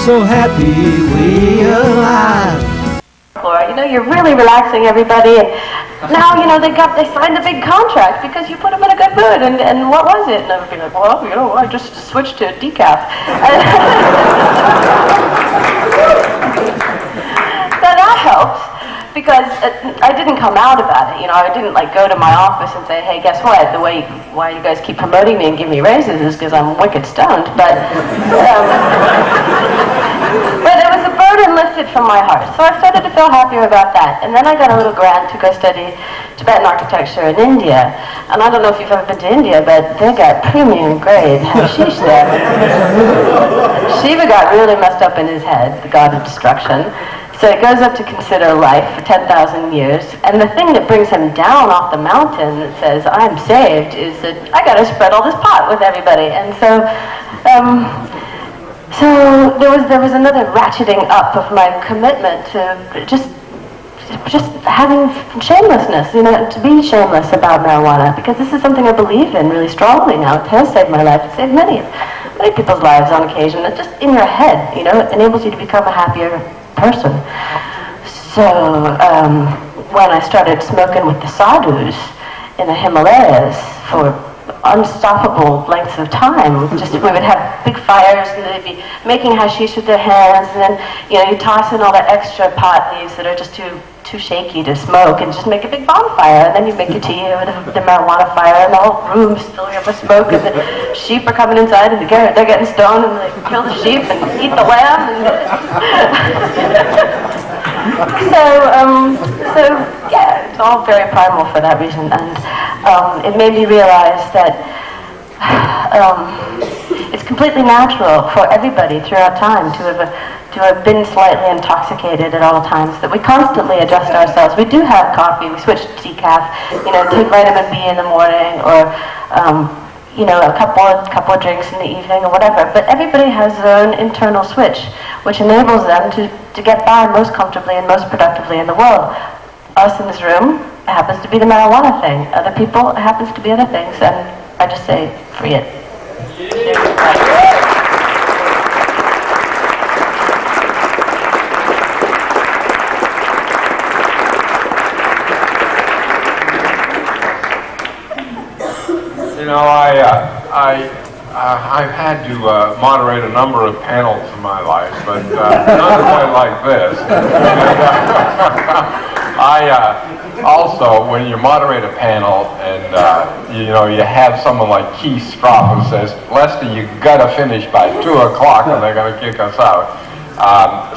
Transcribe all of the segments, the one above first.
so happy we alive. You know, you're really relaxing everybody, and now, you know, they signed a big contract because you put them in a good mood, and what was it? And everybody like, well, you know, I just switched to decaf. So that helps, because I didn't come out about it, you know, I didn't like go to my office and say, hey, guess what, why you guys keep promoting me and give me raises is because I'm wicked stoned, but it was a burden lifted from my heart, so I started to feel happier about that. And then I got a little grant to go study Tibetan architecture in India, and I don't know if you've ever been to India, but they got premium grade hashish there. Shiva got really messed up in his head, the god of destruction. So it goes up to consider life for 10,000 years, and the thing that brings him down off the mountain that says, I'm saved, is that I gotta spread all this pot with everybody. And so there was another ratcheting up of my commitment to just having shamelessness, you know, to be shameless about marijuana, because this is something I believe in really strongly now. It has saved my life. It's saved many people's lives on occasion. It just in your head, you know, it enables you to become a happier person. So when I started smoking with the sadhus in the Himalayas for unstoppable lengths of time, we would have big fires, and they'd be making hashish with their hands, and then, you know, you toss in all the extra pot leaves that are just too shaky to smoke, and just make a big bonfire, and then you make your tea with the marijuana fire, and the whole room's filling up with smoke, and the sheep are coming inside, and they're getting stoned, and they kill the sheep and eat the lamb, and so yeah, it's all very primal for that reason, and it made me realize that it's completely natural for everybody throughout time to have been slightly intoxicated at all times, that we constantly adjust ourselves. We do have coffee, we switch to decaf, you know, take vitamin B in the morning, or you know, a couple of drinks in the evening or whatever, but everybody has their own internal switch, which enables them to get by most comfortably and most productively in the world. Us in this room, it happens to be the marijuana thing. Other people, it happens to be other things, and I just say, free it. You know, I've had to moderate a number of panels in my life, but none quite like this. Also, when you moderate a panel and you know, you have someone like Keith Stroff who says, Lester, you gotta finish by 2 o'clock or they're gonna kick us out.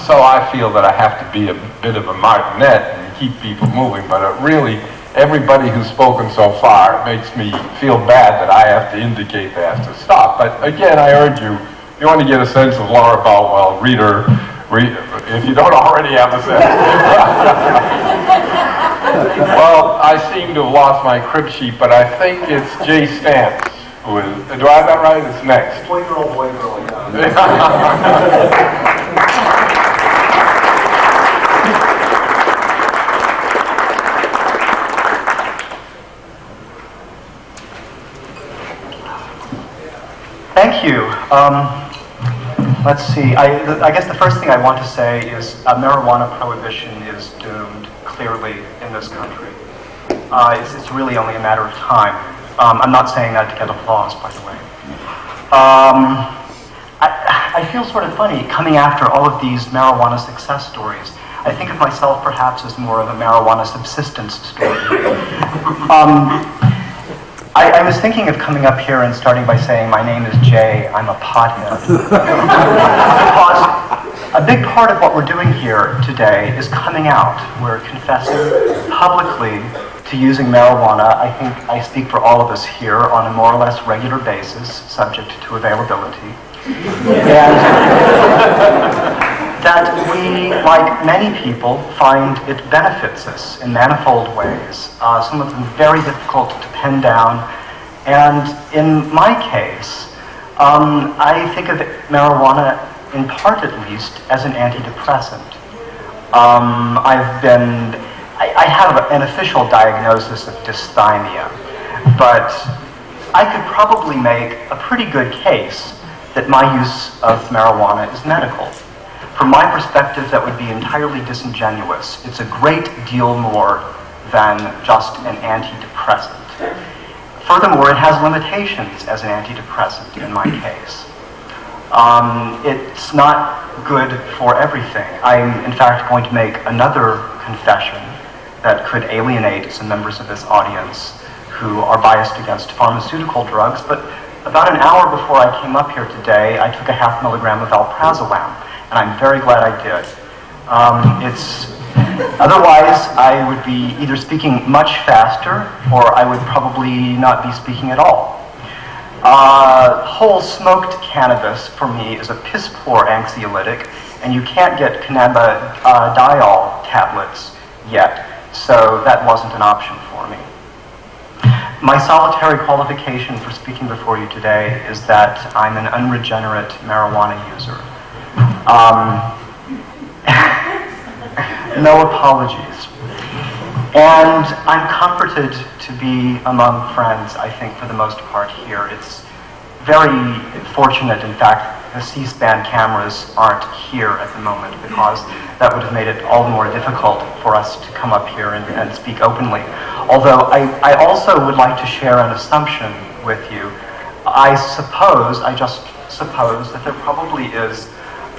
So I feel that I have to be a bit of a martinet and keep people moving, but it really, everybody who's spoken so far makes me feel bad that I have to indicate they have to stop. But again, I urge you, if you want to get a sense of Laura Boutwell, read her, if you don't already have a sense. Well, I seem to have lost my crib sheet, but I think it's Jay Stantz who is, do I have that right? It's next. Boy, girl, yeah. Thank you. Let's see. I guess the first thing I want to say is marijuana prohibition is doomed, clearly, in this country. It's really only a matter of time. I'm not saying that to get applause, by the way. I feel sort of funny coming after all of these marijuana success stories. I think of myself perhaps as more of a marijuana subsistence story. I was thinking of coming up here and starting by saying, my name is Jay, I'm a pothead. Because a big part of what we're doing here today is coming out. We're confessing publicly to using marijuana. I think I speak for all of us here on a more or less regular basis, subject to availability. And that we, like many people, find it benefits us in manifold ways, some of them very difficult to pin down. And in my case, I think of marijuana, in part at least, as an antidepressant. I have an official diagnosis of dysthymia, but I could probably make a pretty good case that my use of marijuana is medical. From my perspective, that would be entirely disingenuous. It's a great deal more than just an antidepressant. Furthermore, it has limitations as an antidepressant in my case. It's not good for everything. I'm, in fact, going to make another confession that could alienate some members of this audience who are biased against pharmaceutical drugs, but about an hour before I came up here today, I took a 0.5 milligram of alprazolam, and I'm very glad I did. Otherwise, I would be either speaking much faster, or I would probably not be speaking at all. Whole smoked cannabis, for me, is a piss-poor anxiolytic, and you can't get cannabidiol tablets yet, so that wasn't an option for me. My solitary qualification for speaking before you today is that I'm an unregenerate marijuana user. No apologies. And I'm comforted to be among friends, I think, for the most part here. It's very fortunate, in fact, the C-SPAN cameras aren't here at the moment, because that would have made it all the more difficult for us to come up here and speak openly. Although I also would like to share an assumption with you. I just suppose that there probably is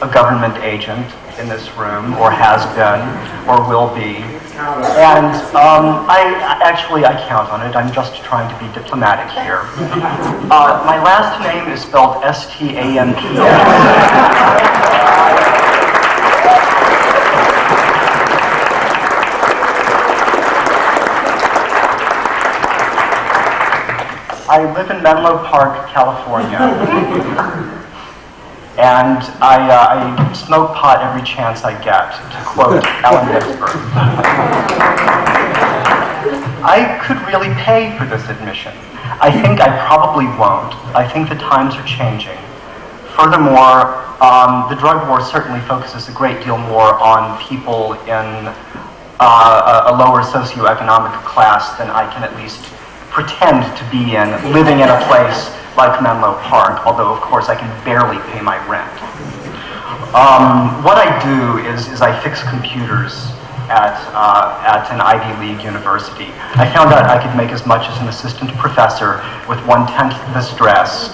a government agent in this room, or has been, or will be. And I count on it. I'm just trying to be diplomatic here. My last name is spelled S-T-A-M-P-S. I live in Menlo Park, California. And I smoke pot every chance I get, to quote Alan Ginsberg. I could really pay for this admission. I think I probably won't. I think the times are changing. Furthermore, the drug war certainly focuses a great deal more on people in a lower socioeconomic class than I can at least pretend to be in, living in a place like Menlo Park, although of course I can barely pay my rent. What I do is I fix computers at an Ivy League university. I found out I could make as much as an assistant professor with 1/10 the stress,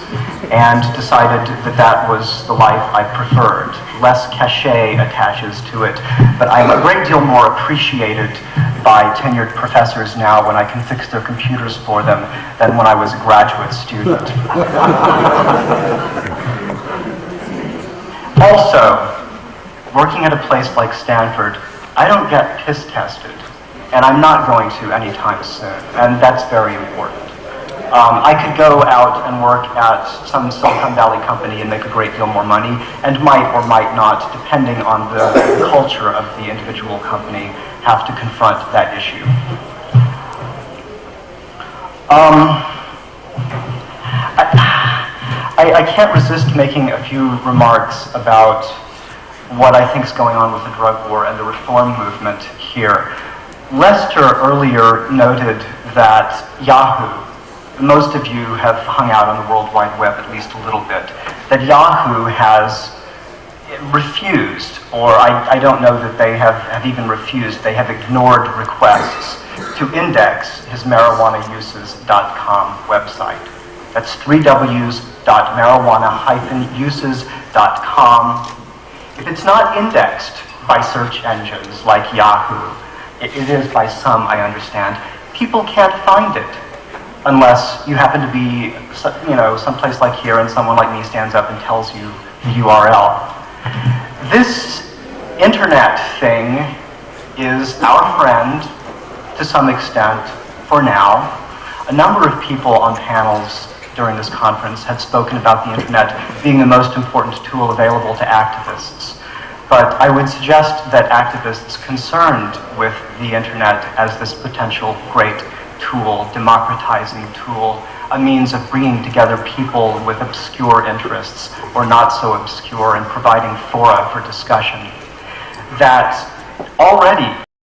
and decided that that was the life I preferred. Less cachet attaches to it, but I'm a great deal more appreciated by tenured professors now when I can fix their computers for them than when I was a graduate student. Also, working at a place like Stanford, I don't get piss tested, and I'm not going to anytime soon, and that's very important. I could go out and work at some Silicon Valley company and make a great deal more money, and might or might not, depending on the culture of the individual company, have to confront that issue. I can't resist making a few remarks about what I think is going on with the drug war and the reform movement here. Lester earlier noted that Yahoo, most of you have hung out on the World Wide Web at least a little bit, that Yahoo has refused, or I don't know that they have even refused, they have ignored requests to index his marijuanauses.com website. That's 3 W's.marijuana-uses.com. If it's not indexed by search engines like Yahoo, it is by some, I understand, people can't find it unless you happen to be, someplace like here and someone like me stands up and tells you the URL. This internet thing is our friend to some extent for now. A number of people on panels during this conference had spoken about the internet being the most important tool available to activists. But I would suggest that activists concerned with the internet as this potential great tool, democratizing tool, a means of bringing together people with obscure interests or not so obscure and providing fora for discussion, that already